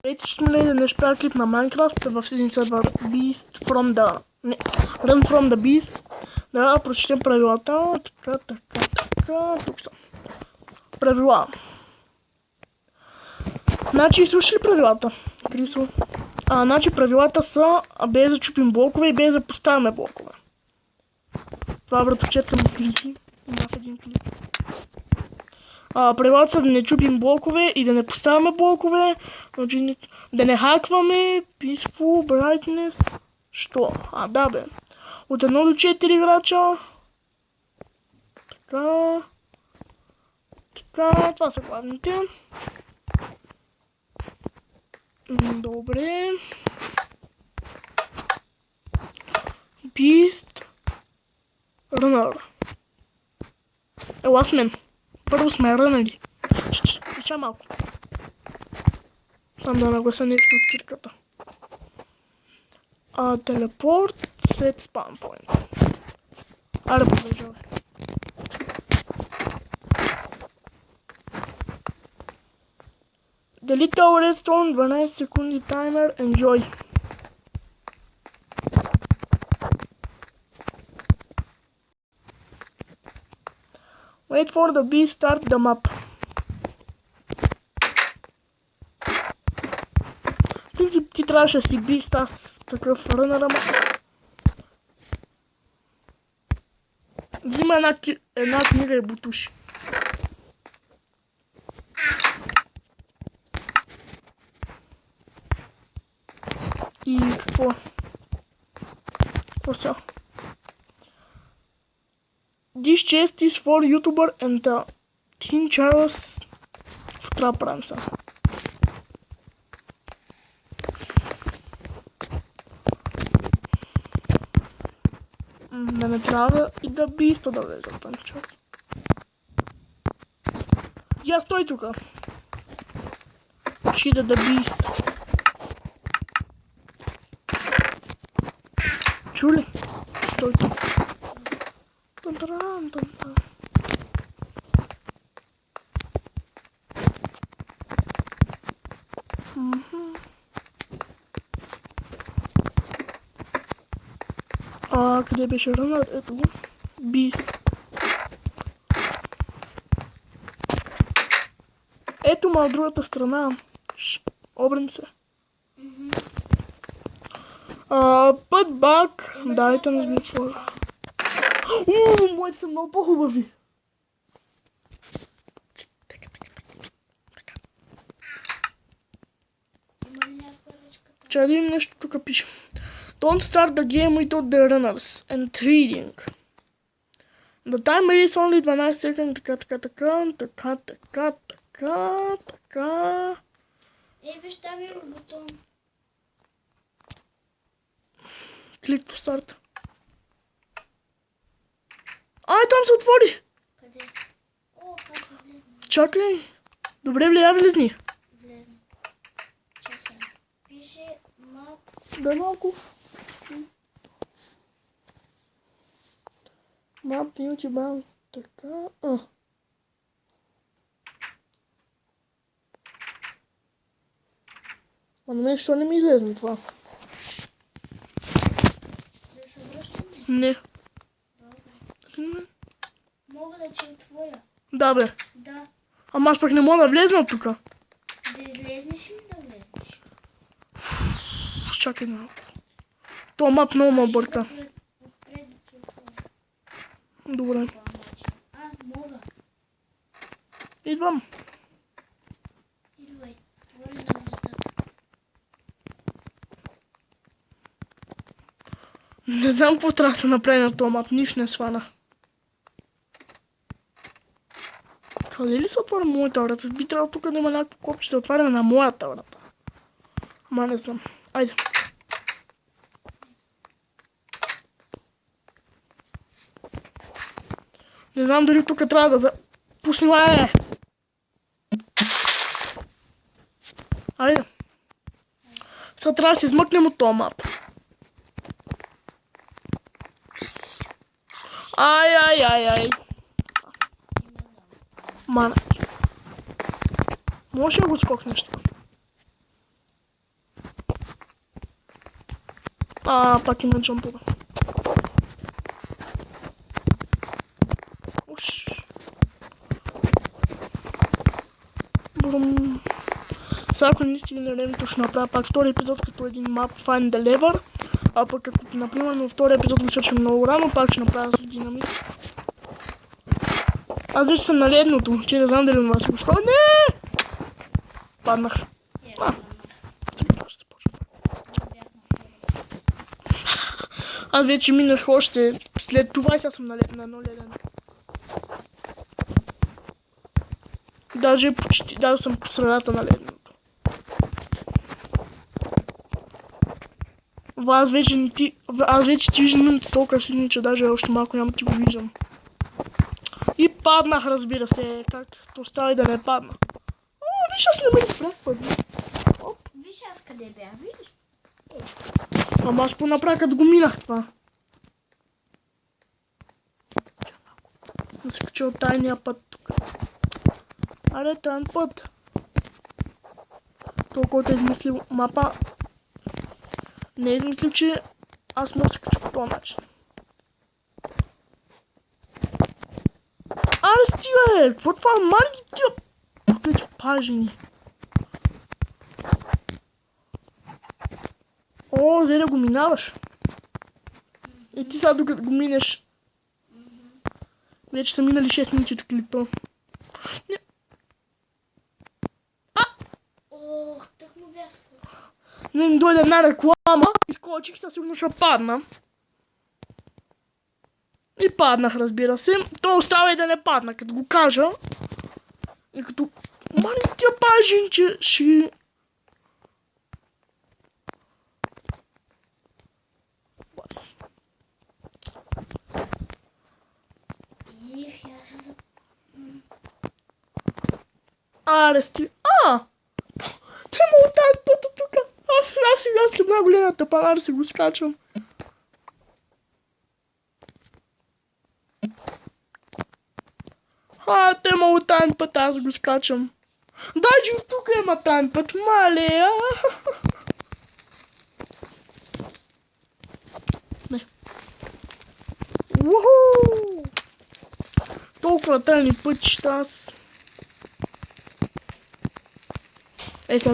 Здравейте, ще да не шпя клип на Minecraft в един сервер Beast from the... Не, Run from the Beast. Да, прочетем правилата. Така, тук са. Правила. Значи, слушай ли правилата, Крисо? Значи правилата са без да чупим блокове и без да поставяме блокове. Това вратовчетка ми клики. В един клик. Правилата са да не чупим блокове и да не поставяме блокове, да не хакваме, peaceful, brightness, що? Да бе. От 1 до 4 играча. Така, това са гладните. Добре. Beast Runner. Ела с мен. Първо сме рънали. Чича малко. Сам да нагласа нещо от кирката. Телепорт след спаунпоинт. Аре, продължавай. Delete our redstone, 12 секунди таймер, enjoy. Wait for the bee, start the map. В принцип ти трябваше да си бист, аз такъв рънър, ама... Взима една книга и бутуши. И какво? Какво сега? This chest is for YouTuber and Teen Charles. Какво трябва да правим сега? Да не трябва и да биста да влезе в този чак. Я стой тука. Шида да бист. Чули? Стой тук. Къде беше рънът? Ето го. Бист. Ето ма от другата страна. Обрен се. Put back. Дайте на sbefore. Моите са много по-хубави. Чай да видим нещо тук пише. Don't start the game without the runners and reading. The timer is only 12 секунди. Така. Виж, там има бутон. Клик to start. Там се отвори. Къде? Как се влезна? Чакай. Добре, влезни. Влезна. Чакай. Пише мап. Дай малко. Map, YouTube, така. На мен що не ми излезне това? Да се връщаме? Не. Добре. Мога да ти отворя? Да бе. Да. Ама аз пък не мога да влезна тук. Да излезнеш ли да влезнеш? Чакай малко. То мап много ме бърка. Отпред да ти отворя. Добре. Мога. Идвам. Идвай. Отвори на вратата. Не знам какво трябва да се направи на този мап. Нищо не свана. Къде ли се отваря моята врата? Би трябвало тук да има някакво копче за отваряне на моята врата. Ама не знам. Айде. Не знам дали тук трябва да пуснем. Айде. Сега трябва да се измъкнем от този мап. Ай. Манък. Може ли да го скокнеш тук? Пак има джампова. Уш. Брум. Сега ако не стигне времето, ще направя пак втори епизод като един map Find the Lever. А пък като, например, на втори епизод го свършим много рано, пак ще направя с динамит. Аз вече съм на ледното, че не знам дали на вас се го става. Не! Паднах. Ще започна. Аз вече минах още след това и сега съм на едно ледено. Даже почти, даже съм по средата на ледното. Аз вече ти виждам минути толкова силни, че даже още малко няма ти го виждам. И паднах, разбира се, както остави да не падна. Виж, аз не ме изпрекват. Виж аз къде бях, виждаш? Ама аз какво направя, като го минах това? Да се кача от тайния път тук. Аре, тайн път. Толкова е измислил мапа. Не е измислил, че аз мога да се кача по този начин. Аре, стига, какво това? Мали ги тия проклети пажени. Взе да го минаваш. И ти сега докато го минеш. Вече са минали 6 минути от клипа. Не. Ох, так му бях скочил. Не ми дойде една реклама. Изкочих, сега сигурно ще падна. И паднах, разбира се. То остава и да не падна, като го кажа. И като... Мали тия паженче ще... Их, я се... Аре, сти... Те ме оттам пътя тука. Аз съм най-големата пана да си го скачам. Те ме оттам път, аз го скачам. Даже и тук има тайн път, мале. Не. Уху! Толкова тайни пътища аз. Сега.